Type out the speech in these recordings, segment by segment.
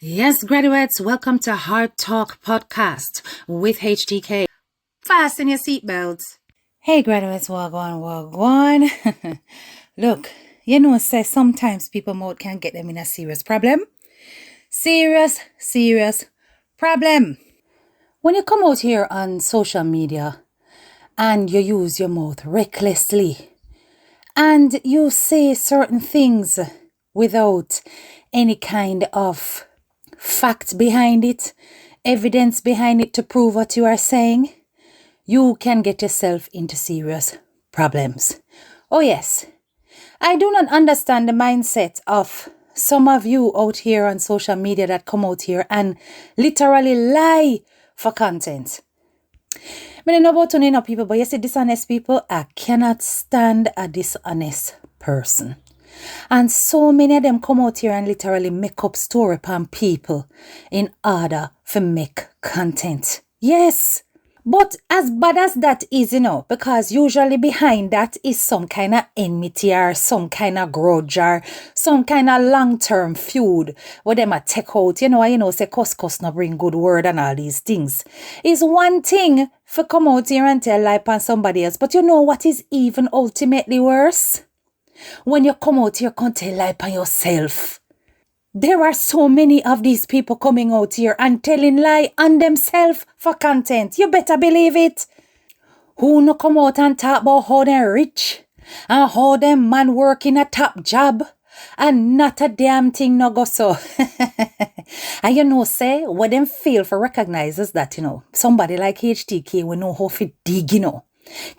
Yes, graduates, welcome to Hard Talk Podcast with HTK. Fasten your seatbelts. Hey, graduates, wagwan. Look, say sometimes people mouth can get them in a serious problem. Serious problem. When you come out here on social media and you use your mouth recklessly and you say certain things without any kind of fact behind it, evidence behind it to prove what you are saying, you can get yourself into serious problems. Oh yes, I do not understand the mindset of some of you out here on social media that come out here and literally lie for content. I don't know about turning people, but you see dishonest people, I cannot stand a dishonest person. And so many of them come out here and literally make up story upon people in order to make content. Yes. But as bad as that is, because usually behind that is some kind of enmity or some kind of grudge or some kind of long-term feud where them a take out, say cuss no bring good word and all these things. It's one thing for come out here and tell lie upon somebody else, but you know what is even ultimately worse? When you come out here, can't tell lie upon yourself. There are so many of these people coming out here and telling lie on themselves for content. You better believe it. Who no come out and talk about how they're rich and how them man working a top job and not a damn thing no go so. And say, what them fail for recognizes that, somebody like HTK will know how to dig,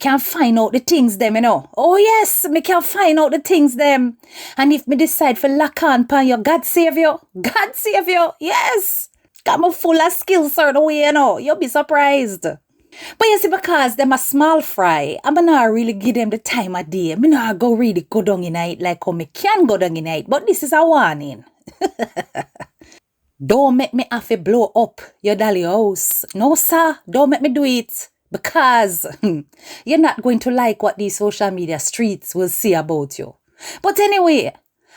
can find out the things them, Oh yes, me can find out the things them. And if me decide for lock on pan your God save you, yes. Got me full of skills certain way, You'll be surprised. But you see, because them a small fry, I'm not really give them the time of day. Me not go really go down in it like how me can go down in it. But this is a warning. Don't make me have to blow up your dolly house. No, sir. Don't make me do it. Because you're not going to like what these social media streets will say about you. But anyway,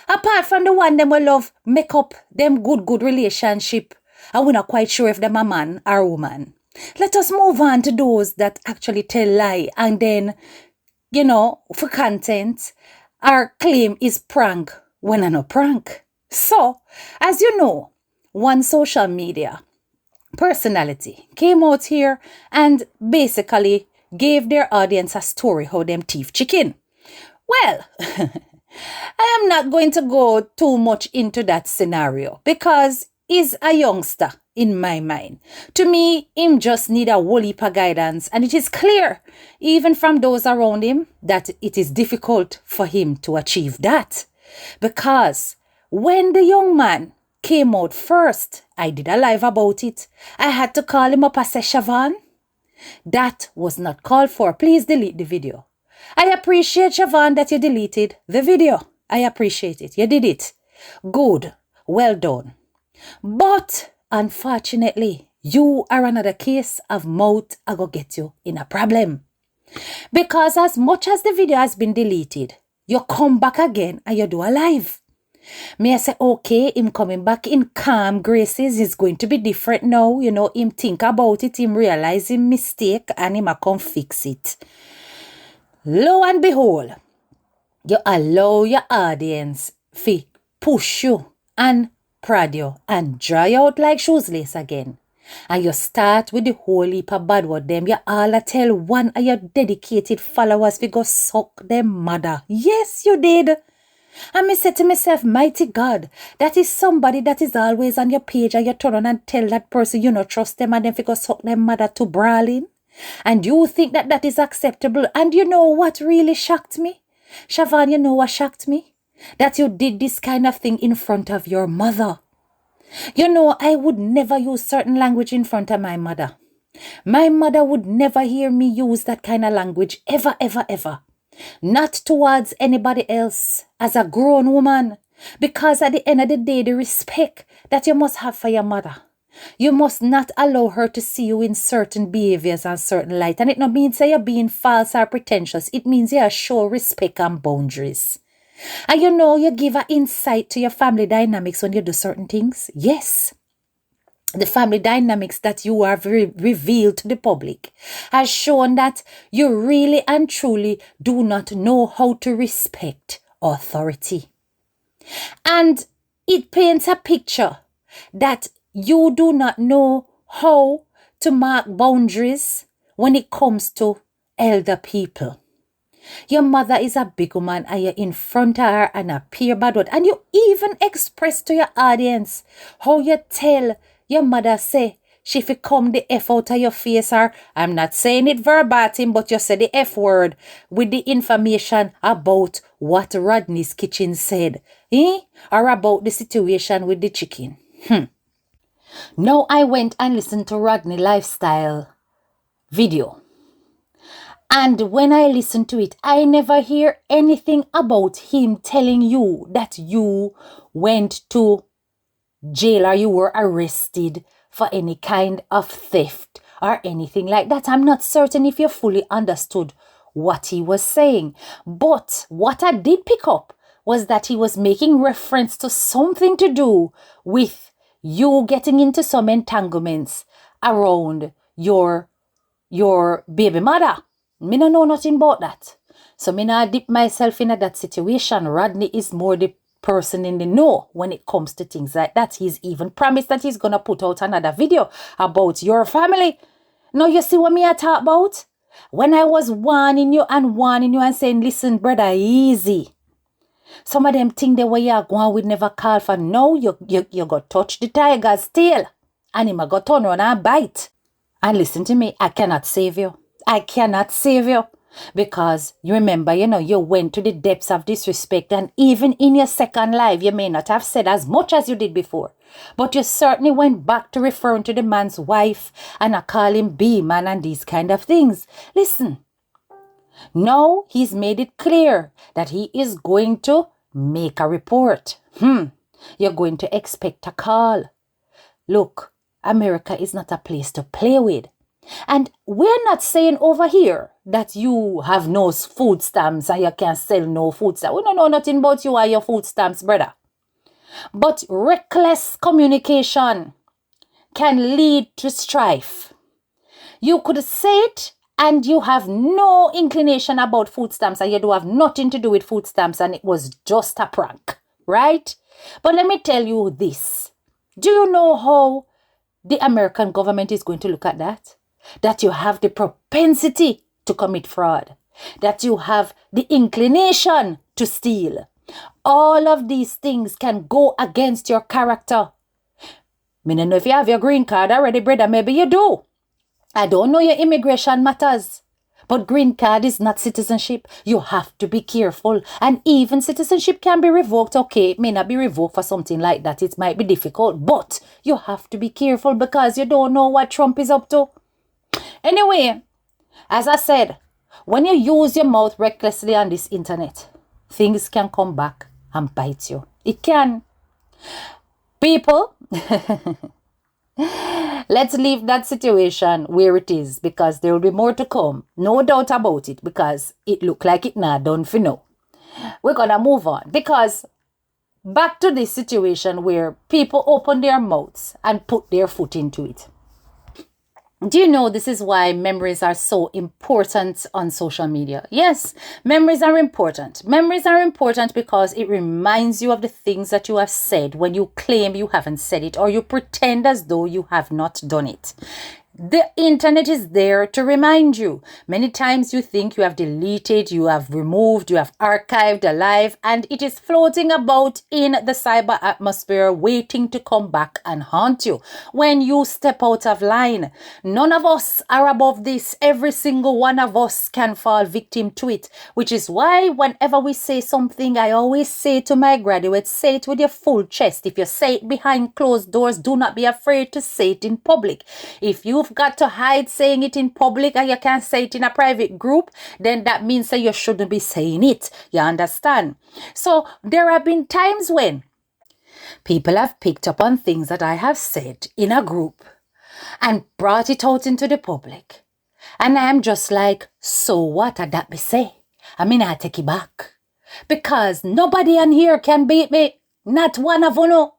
apart from the one them will love make up them good relationship, and we're not quite sure if them a man or woman. Let us move on to those that actually tell lie and then, for content, our claim is prank when I no prank. So, as you know, one social media personality came out here and basically gave their audience a story how them thief chicken. Well, I am not going to go too much into that scenario because he's a youngster in my mind. To me, him just need a whole heap of guidance, and it is clear, even from those around him, that it is difficult for him to achieve that. Because when the young man came out first, I did a live about it. I had to call him up and say, Shavon, that was not called for. Please delete the video. I appreciate, Shavon, that you deleted the video. I appreciate it. You did it. Good. Well done. But unfortunately, you are another case of mouth I go get you in a problem. Because as much as the video has been deleted, you come back again and you do a live. May I say, okay, him coming back in calm graces is going to be different now. Him think about it, him realize him mistake and him a come fix it. Lo and behold, you allow your audience to push you and prod you and dry out like shoes lace again. And you start with the whole heap of bad word them. You all tell one of your dedicated followers to go suck them mother. Yes, you did. And me say to myself, mighty God, that is somebody that is always on your page and you turn on and tell that person you not trust them and then go suck them mother to brawling. And you think that that is acceptable. And you know what really shocked me? Shavon, you know what shocked me? That you did this kind of thing in front of your mother. I would never use certain language in front of my mother. My mother would never hear me use that kind of language ever, ever, ever. Not towards anybody else as a grown woman. Because at the end of the day, the respect that you must have for your mother, you must not allow her to see you in certain behaviors and certain light. And it not means that you're being false or pretentious. It means you show respect and boundaries. And you know, you give an insight to your family dynamics when you do certain things. Yes. The family dynamics that you have revealed to the public has shown that you really and truly do not know how to respect authority. And it paints a picture that you do not know how to mark boundaries when it comes to elder people. Your mother is a big woman and you're in front of her and appear bad word. And you even express to your audience how you tell your mother say she fi come the F out of your face, or I'm not saying it verbatim, but you say the F word with the information about what Rodney's kitchen said, or about the situation with the chicken. Now I went and listened to Rodney lifestyle video. And when I listen to it, I never hear anything about him telling you that you went to jail or you were arrested for any kind of theft or anything like that. I'm not certain if you fully understood what he was saying. But what I did pick up was that he was making reference to something to do with you getting into some entanglements around your baby mother. Me no know nothing about that. So me not dip myself in that situation. Rodney is more the person in the know when it comes to things like that. He's even promised that he's gonna put out another video about your family. Now you see what me I talk about? When I was warning you and saying, listen, brother, easy. Some of them think the way you're going would never call for. No, you got touch the tiger's tail. And him got turn around and bite. And listen to me, I cannot save you. I cannot save you. Because you remember, you went to the depths of disrespect, and even in your second life, you may not have said as much as you did before. But you certainly went back to referring to the man's wife and I call him B-man and these kind of things. Listen, now he's made it clear that he is going to make a report. You're going to expect a call. Look, America is not a place to play with. And we're not saying over here that you have no food stamps and you can't sell no food stamps. We don't know nothing about you or your food stamps, brother. But reckless communication can lead to strife. You could say it and you have no inclination about food stamps and you do have nothing to do with food stamps and it was just a prank, right? But let me tell you this. Do you know how the American government is going to look at that? That you have the propensity to commit fraud, that you have the inclination to steal. All of these things can go against your character. I don't know if you have your green card already, brother. Maybe you do. I don't know your immigration matters. But green card is not citizenship. You have to be careful. And even citizenship can be revoked. Okay, it may not be revoked for something like that. It might be difficult. But you have to be careful because you don't know what Trump is up to. Anyway, as I said, when you use your mouth recklessly on this internet, things can come back and bite you. It can. People, let's leave that situation where it is because there will be more to come. No doubt about it because it look like it not done for now. We're going to move on because back to this situation where people open their mouths and put their foot into it. Do you know this is why memories are so important on social media? Yes, memories are important. Memories are important because it reminds you of the things that you have said when you claim you haven't said it or you pretend as though you have not done it. The internet is there to remind you. Many times you think you have deleted, you have removed, you have archived a life, and it is floating about in the cyber atmosphere waiting to come back and haunt you when you step out of line. None of us are above this. Every single one of us can fall victim to it, which is why whenever we say something, I always say to my graduates, say it with your full chest. If you say it behind closed doors, do not be afraid to say it in public. If you've got to hide saying it in public and you can't say it in a private group, then that means that you shouldn't be saying it. You understand? So there have been times when people have picked up on things that I have said in a group and brought it out into the public. And I'm just like, so what had that be say? I mean, I take it back. Because nobody on here can beat me. Not one of you.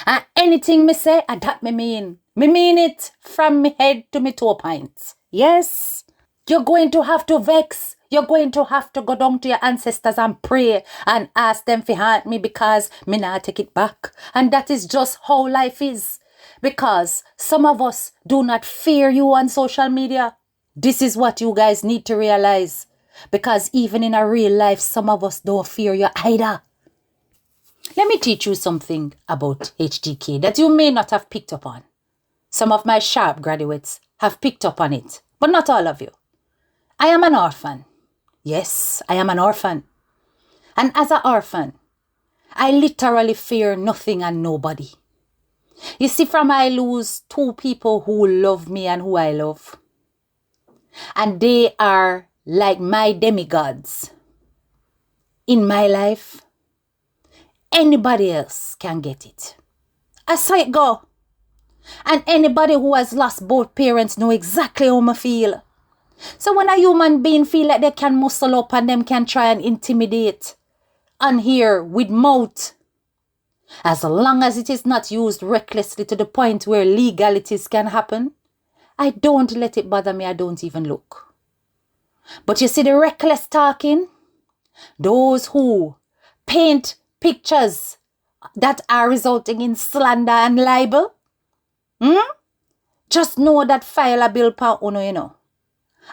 And anything me say, that me mean. Me mean it from me head to me toe point. Yes. You're going to have to vex. You're going to have to go down to your ancestors and pray and ask them to haunt me because me not take it back. And that is just how life is. Because some of us do not fear you on social media. This is what you guys need to realize. Because even in a real life, some of us don't fear you either. Let me teach you something about HDK that you may not have picked up on. Some of my sharp graduates have picked up on it, but not all of you. I am an orphan. Yes, I am an orphan. And as an orphan, I literally fear nothing and nobody. You see, from I lose two people who love me and who I love. And they are like my demigods. In my life, anybody else can get it. I saw it go. And anybody who has lost both parents know exactly how I feel. So when a human being feel like they can muscle up and them can try and intimidate on here with mouth, as long as it is not used recklessly to the point where legalities can happen, I don't let it bother me. I don't even look. But you see the reckless talking, those who paint pictures that are resulting in slander and libel, just know that file a bill per uno, you know.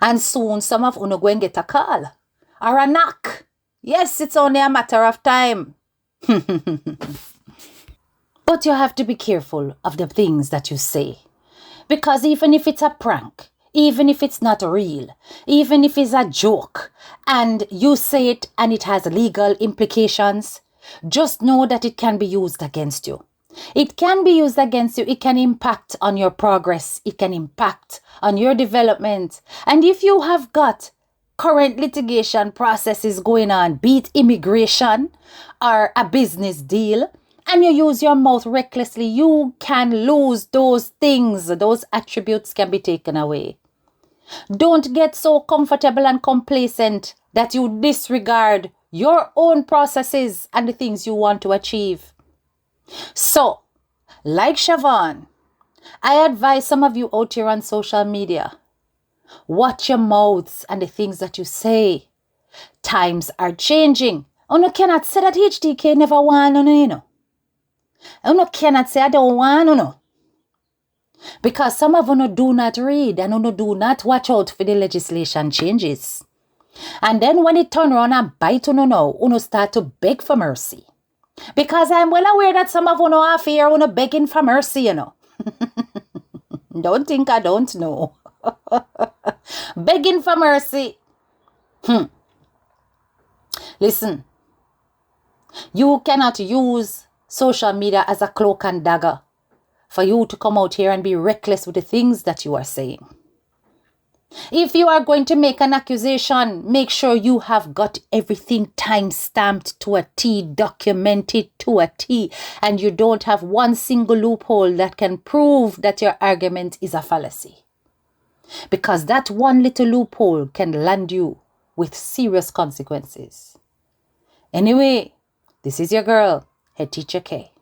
And soon some of uno go and get a call or a knock. Yes, it's only a matter of time. But you have to be careful of the things that you say. Because even if it's a prank, even if it's not real, even if it's a joke, and you say it and it has legal implications, just know that it can be used against you. It can be used against you. It can impact on your progress. It can impact on your development. And if you have got current litigation processes going on, be it immigration or a business deal, and you use your mouth recklessly, you can lose those things. Those attributes can be taken away. Don't get so comfortable and complacent that you disregard your own processes and the things you want to achieve. So, like Shavon, I advise some of you out here on social media, watch your mouths and the things that you say. Times are changing. You cannot say that HDK never won, you know. You cannot say I don't want, you know. Because some of you do not read and you do not watch out for the legislation changes. And then when it turn around and bite you now, you start to beg for mercy. Because I'm well aware that some of you are here, you begging for mercy, you know. Don't think I don't know. Begging for mercy. Listen, you cannot use social media as a cloak and dagger for you to come out here and be reckless with the things that you are saying. If you are going to make an accusation, make sure you have got everything time-stamped to a T, documented to a T, and you don't have one single loophole that can prove that your argument is a fallacy. Because that one little loophole can land you with serious consequences. Anyway, this is your girl, Head Teacher K.